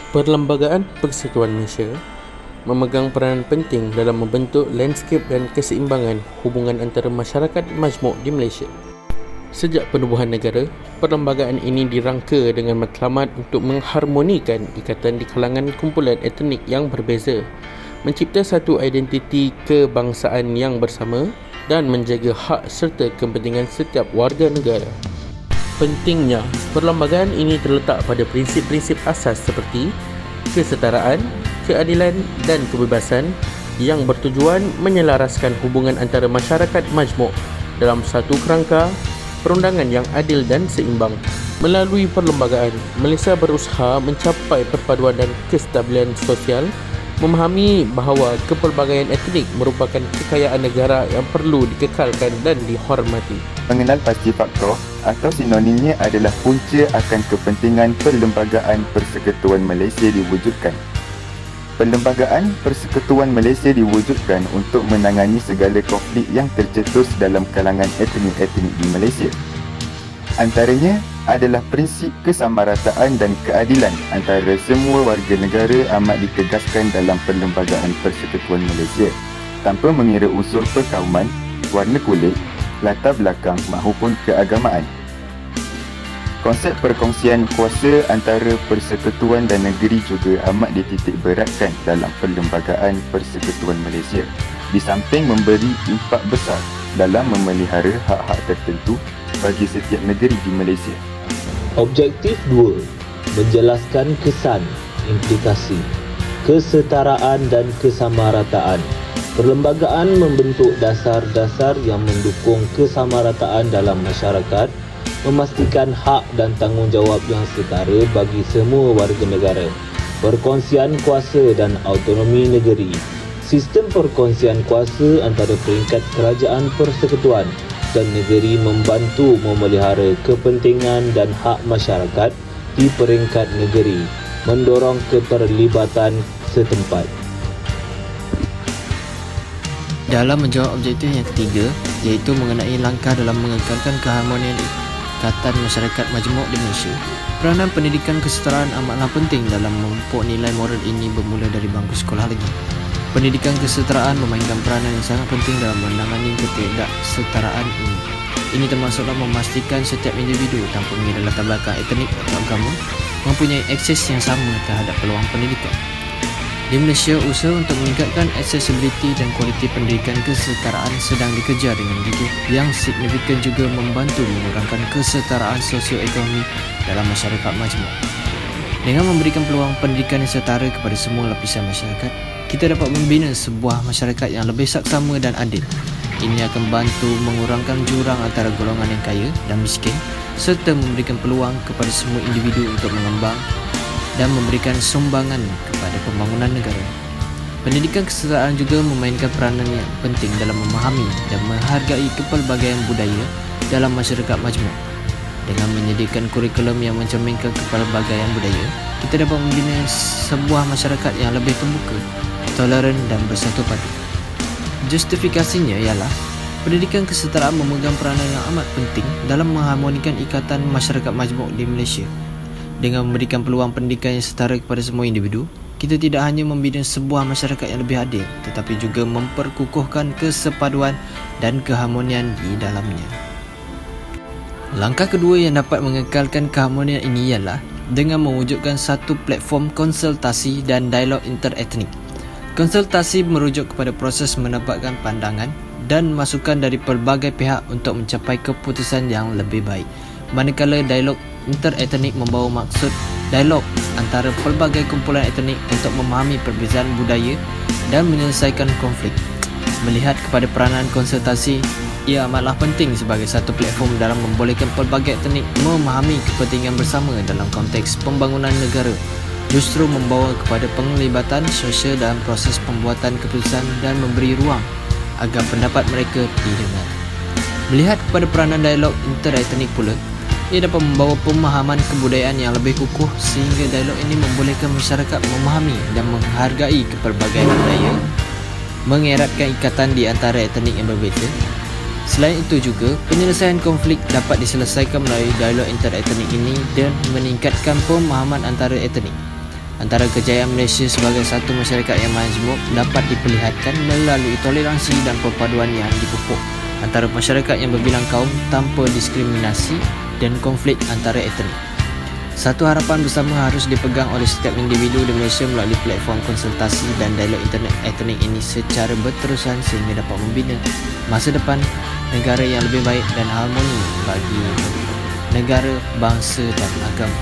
Perlembagaan Persekutuan Malaysia memegang peranan penting dalam membentuk landscape dan keseimbangan hubungan antara masyarakat majmuk di Malaysia. Sejak penubuhan negara, perlembagaan ini dirangka dengan matlamat untuk mengharmonikan ikatan di kalangan kumpulan etnik yang berbeza, mencipta satu identiti kebangsaan yang bersama dan menjaga hak serta kepentingan setiap warga negara. Pentingnya, perlembagaan ini terletak pada prinsip-prinsip asas seperti kesetaraan, keadilan dan kebebasan yang bertujuan menyelaraskan hubungan antara masyarakat majmuk dalam satu kerangka perundangan yang adil dan seimbang. Melalui perlembagaan, Malaysia berusaha mencapai perpaduan dan kestabilan sosial, memahami bahawa kepelbagaian etnik merupakan kekayaan negara yang perlu dikekalkan dan dihormati. Mengenal pasti faktor atau sinonimnya adalah punca akan kepentingan Perlembagaan Persekutuan Malaysia diwujudkan. Perlembagaan Persekutuan Malaysia diwujudkan untuk menangani segala konflik yang tercetus dalam kalangan etnik-etnik di Malaysia. Antaranya adalah prinsip kesamarataan dan keadilan antara semua warga negara amat ditegaskan dalam Perlembagaan Persekutuan Malaysia tanpa mengira unsur perkauman, warna kulit, latar belakang maupun keagamaan. Konsep perkongsian kuasa antara persekutuan dan negeri juga amat dititik beratkan dalam Perlembagaan Persekutuan Malaysia, di samping memberi impak besar dalam memelihara hak-hak tertentu bagi setiap negeri di Malaysia. Objektif 2. Menjelaskan kesan, implikasi, kesetaraan dan kesamarataan. Perlembagaan membentuk dasar-dasar yang mendukung kesamarataan dalam masyarakat, memastikan hak dan tanggungjawab yang setara bagi semua warga negara, perkongsian kuasa dan autonomi negeri. Sistem perkongsian kuasa antara peringkat kerajaan persekutuan dan negeri membantu memelihara kepentingan dan hak masyarakat di peringkat negeri, mendorong keterlibatan setempat. Dalam menjawab objektif yang ketiga, iaitu mengenai langkah dalam mengekalkan keharmonian ikatan masyarakat majmuk di Malaysia, peranan pendidikan kesetaraan amatlah penting dalam memupuk nilai moral ini bermula dari bangku sekolah lagi. Pendidikan kesetaraan memainkan peranan yang sangat penting dalam menangani ketidaksetaraan ini. Ini termasuklah memastikan setiap individu tanpa mengira latar belakang etnik atau agama mempunyai akses yang sama terhadap peluang pendidikan. Di Malaysia, usaha untuk meningkatkan aksesibiliti dan kualiti pendidikan kesetaraan sedang dikejar dengan gigih yang signifikan juga membantu mengurangkan kesetaraan sosioekonomi dalam masyarakat majmuk. Dengan memberikan peluang pendidikan yang setara kepada semua lapisan masyarakat, kita dapat membina sebuah masyarakat yang lebih saksama dan adil. Ini akan bantu mengurangkan jurang antara golongan yang kaya dan miskin serta memberikan peluang kepada semua individu untuk mengembang dan memberikan sumbangan kepada pembangunan negara. Pendidikan kesetaraan juga memainkan peranan yang penting dalam memahami dan menghargai kepelbagaian budaya dalam masyarakat majmuk. Dengan menyediakan kurikulum yang mencerminkan kepelbagaian budaya, kita dapat membina sebuah masyarakat yang lebih terbuka, toleran dan bersatu padu. Justifikasinya ialah pendidikan kesetaraan memegang peranan yang amat penting dalam mengharmonikan ikatan masyarakat majmuk di Malaysia. Dengan memberikan peluang pendidikan yang setara kepada semua individu, kita tidak hanya membina sebuah masyarakat yang lebih adil, tetapi juga memperkukuhkan kesepaduan dan keharmonian di dalamnya. Langkah kedua yang dapat mengekalkan keharmonian ini ialah dengan mewujudkan satu platform konsultasi dan dialog interetnik. Konsultasi merujuk kepada proses mendapatkan pandangan dan masukan dari pelbagai pihak untuk mencapai keputusan yang lebih baik. Manakala dialog interetnik membawa maksud dialog antara pelbagai kumpulan etnik untuk memahami perbezaan budaya dan menyelesaikan konflik. Melihat kepada peranan konsultasi, ia amatlah penting sebagai satu platform dalam membolehkan pelbagai etnik memahami kepentingan bersama dalam konteks pembangunan negara, justru membawa kepada penglibatan sosial dalam proses pembuatan keputusan dan memberi ruang agar pendapat mereka didengar. Melihat kepada peranan dialog interetnik pula, ia dapat membawa pemahaman kebudayaan yang lebih kukuh sehingga dialog ini membolehkan masyarakat memahami dan menghargai kepelbagaian budaya, mengeratkan ikatan di antara etnik yang berbeza. Selain itu juga, penyelesaian konflik dapat diselesaikan melalui dialog interetnik ini dan meningkatkan pemahaman antara etnik. Antara kejayaan Malaysia sebagai satu masyarakat yang majmuk dapat diperlihatkan melalui toleransi dan perpaduan yang dipupuk antara masyarakat yang berbilang kaum tanpa diskriminasi dan konflik antara etnik. Satu harapan bersama harus dipegang oleh setiap individu di Malaysia melalui platform konsultasi dan dialog internet etnik ini secara berterusan sehingga dapat membina masa depan negara yang lebih baik dan harmoni bagi negara, bangsa dan agama.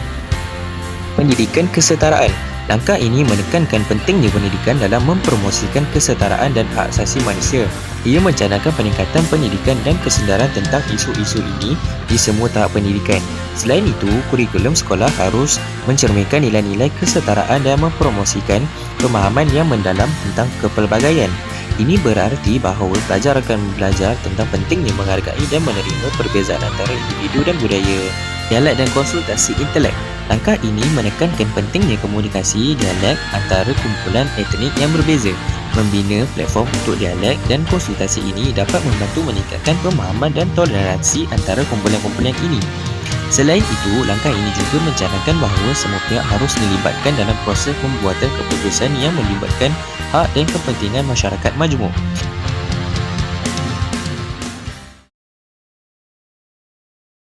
Pendidikan kesetaraan. Langkah ini menekankan pentingnya pendidikan dalam mempromosikan kesetaraan dan hak asasi manusia. Ia mencanangkan peningkatan pendidikan dan kesedaran tentang isu-isu ini di semua tahap pendidikan. Selain itu, kurikulum sekolah harus mencerminkan nilai-nilai kesetaraan dan mempromosikan pemahaman yang mendalam tentang kepelbagaian. Ini berarti bahawa pelajar akan belajar tentang pentingnya menghargai dan menerima perbezaan antara individu dan budaya. Dialek dan konsultasi intelek. Langkah ini menekankan pentingnya komunikasi dialek antara kumpulan etnik yang berbeza. Membina platform untuk dialek dan konsultasi ini dapat membantu meningkatkan pemahaman dan toleransi antara kumpulan-kumpulan ini. Selain itu, langkah ini juga mencanangkan bahawa semua pihak harus dilibatkan dalam proses pembuatan keputusan yang melibatkan hak dan kepentingan masyarakat majmuk.